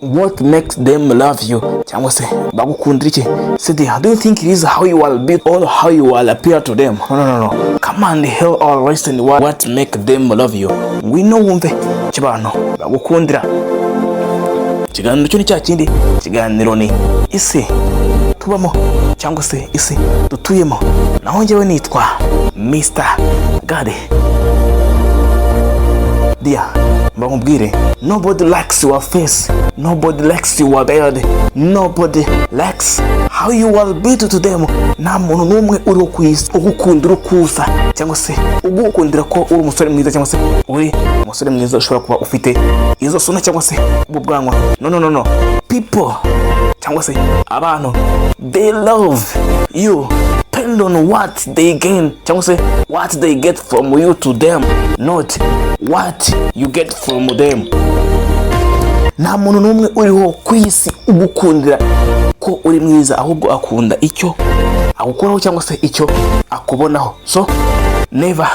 what makes them love you, cyangwa se bagukundiriki. So do you think it is how you will be or how you will appear to them? No. Come on, hell or listen what make them love you. We know wumve kibano bagukundira. Kiganiro cyo ni cya kindi, kiganiro ni isi tubamo cyangwa se isi dutuyemo. Naho njyewe nitwa Mr. God. Dear, mbambwire, nobody likes your face, nobody likes your beard, nobody likes how you will be to them. Nta muntu n'umwe uri kwisi ugukundira ukusa cyangwa se ugukundira ko uri umusore mwiza cyangwa se uri umusore mwiza ushobora kuba ufite izo suna cyangwa se ubwanwa. No. People cyangwa se abantu, they love you depend on what they gain cyangwa se what they get from you to them, not what you get from them. Nta muntu n'umwe uriho kwisi ugukundira ko uri mwiza, ahubwo akunda icyo agukoraho cyangwa se icyo akubonaho. So never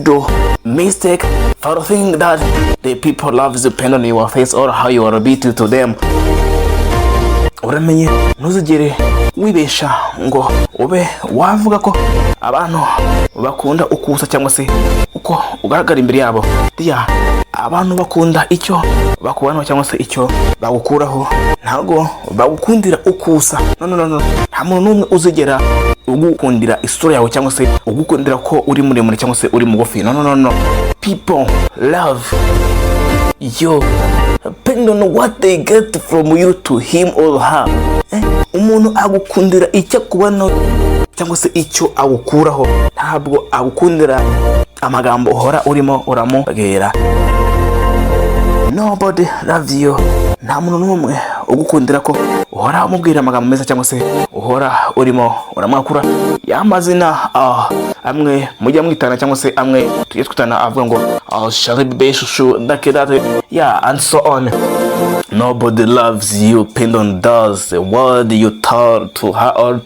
do mistake for think that the people love depend on your face or how you are beautiful to them. Uramenye ntuzigere wibesha ngo ube wavuga ko abantu bakunda ukusa cyangwa se uko ugaragara imbere yabo. Abantu bakunda icyo bakubanaho cyangwa se icyo bagukuraho, ntabwo bagukundira ukusa. No. Nta muntu n'umwe uzigera ugukundira isura yawe cyangwa se ugukundira ko uri muremure cyangwa se uri mugufi. No. People love you depend on what they get from you to him or her. Umuntu agukundira icyo akubanaho cyangwa se icyo agukuraho, ntabwo agukundira amagambo uhora urimo uramubwira. Nobody love you. Nta muntu n'umwe ugukundira ko uhora umubwira amagambo meza cyangwa se uhora urimo uramwakura y'amazina amwe mujya mwitana cyangwa se amwe tujye twitana avuga ngo sharibe shushu dakedate and so on. Nobody loves you depend on does the word you tell to her or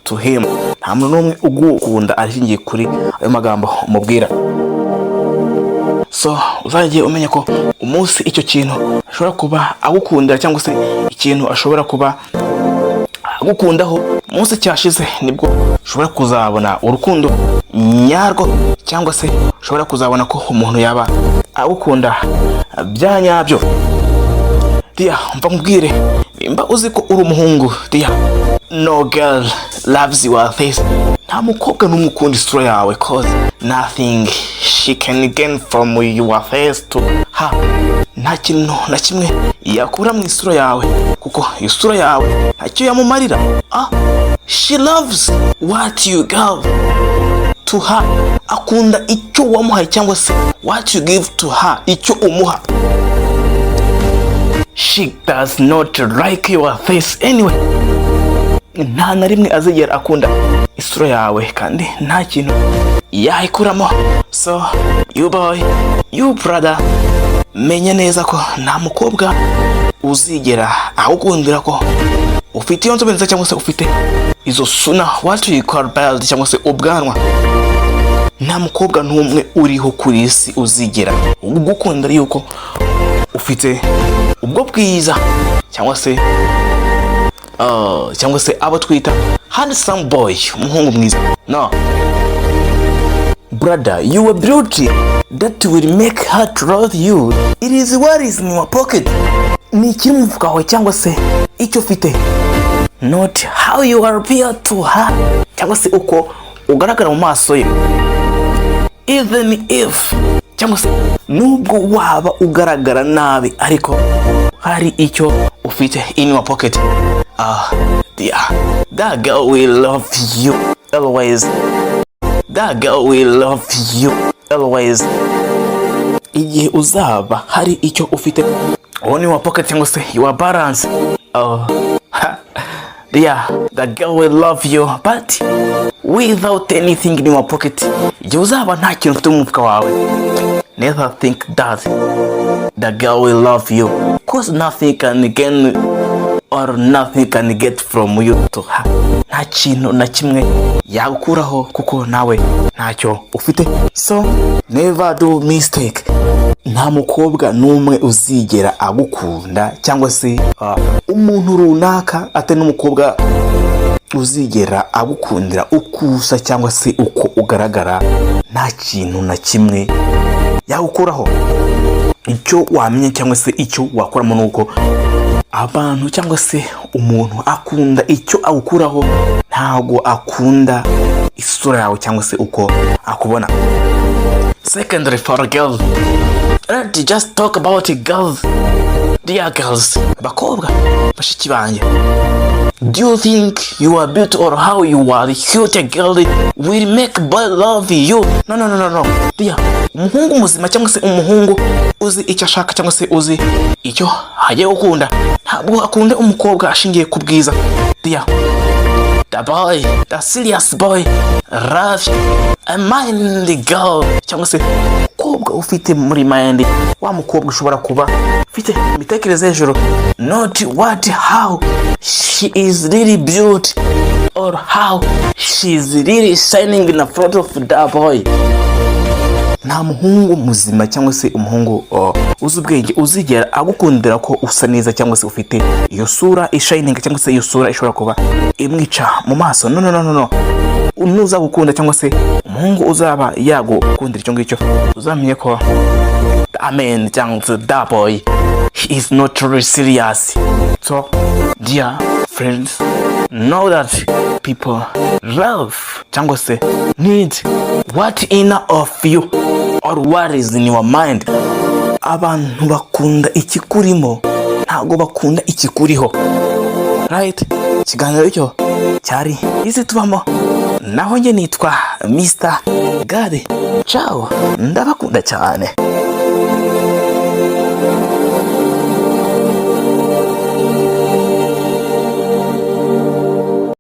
to him. Nta muntu n'umwe ugukunda ashingiye kuri ayo magambo umubwira. So uzagiye umenya ko umunsi icyo kintu ashobora kuba agukundira cyangwa se ikintu ashobora kuba agukundaho umunsi cyashize, nibwo ushobora kuzabona urukundo nyarwo cyangwa se ushobora kuzabona ko umuntu yaba agukunda bya nyabyo. Mva mbwire, nimba uzi ko uri umuhungu, no girl loves your face. Nta mukobwa n'umwe ukunda isura yawe, cause nothing she can gain from your face to her. Nta kintu na kimwe yakura mu isura yawe kuko isura yawe ntacyo yamumarira. She loves what you give to her. Akunda icyo wamuhaye cyangwa se what you give to her, icyo umuha. She does not like your face anyway. Nta na rimwe azigera akunda isura yawe kandi nta kintu yayikuramo. So you boy, you brother, menya neza ko nta mukobwa uzigera agukundira ko ufite iyo nzobe nziza cyangwa se ufite izo suna, what you call bald cyangwa se ubwanwa. Nta mukobwa n'umwe uriho kuri isi uzigera ugukundira yuko ufite ubwo bwiza cyangwa se abo twita handsome boy, umuhungu mwiza. No brother, you are beauty that will make her trust you. It is what is in your pocket. Ni kiri mu mufuka wawe cyangwa se icyo ufite, not how you appear to her cyangwa se uko ugaragara mu maso ye. Even if cyangwa se nubwo waba ugaragara nabi ariko hari icyo ufite in your pocket. That girl will love you always. That girl will love you always. Igihe uzaba hari icyo ufite on your pocket cyangwa se your balance, that girl will love you, but without anything in your pocket. Igihe uzaba nta kintu ufite mu mufuka wawe, never think that the girl will love you, cause nothing can gain or nothing can get from you to her. nta kintu na kimwe yagukuraho kuko nawe ntacyo ufite. So never do mistake. Nta mukobwa n'umwe uzigera agukunda cyangwa se umuntu runaka atari n'umukobwa uzigera agukundira ukusa cyangwa se uko ugaragara. Nta kintu na kimwe yagukuraho. Icyo wamenye cyangwa se icyo wakoramo nuko abantu cyangwa se umuntu akunda icyo agukuraho, ntago akunda isura yawe cyangwa se uko akubona. Secondary for a girl, let's just talk about girls. Dear girls, bakobwa bashiki banjye, do you think you are beautiful or how you are cute girl will make boy love you? No. Dear, umuhungu muzima cyangwa se umuhungu uzi icyo ashaka cyangwa se uzi icyo hagiye gukunda, ntabwo akunda umukobwa ashingiye ku bwiza. Dear, the boy, the serious boy, love a mind girl cyangwa se umukobwa ufite muri mind, wa mukobwa ushobora kuba ufite imitekerereze hejuru, not what how she is really beauty or how she is really shining in the front of the boy. Nta muhungu muzima cyangwa se umuhungu uzi ubwenge uzigera agukundira ko usa neza cyangwa se ufite iyo sura ishining cyangwa se iyo sura ishobora kuba imwica mu maso. No. Unuza gukunda cyangwa se umuhungu uzaba yagukundira icyo ngicyo, uzamenye ko amen cyangwa se that boy, he is not really serious. So dear friends, know that people love cyangwa se need what inner of you or what is in your mind. Abantu bakunda ikikurimo, ntago bakunda ikikuriho. Right? Ikiganiro cyo cyari Isitubamo, naho nge nitwa Mr. God. Ciao, ndabakunda cyane.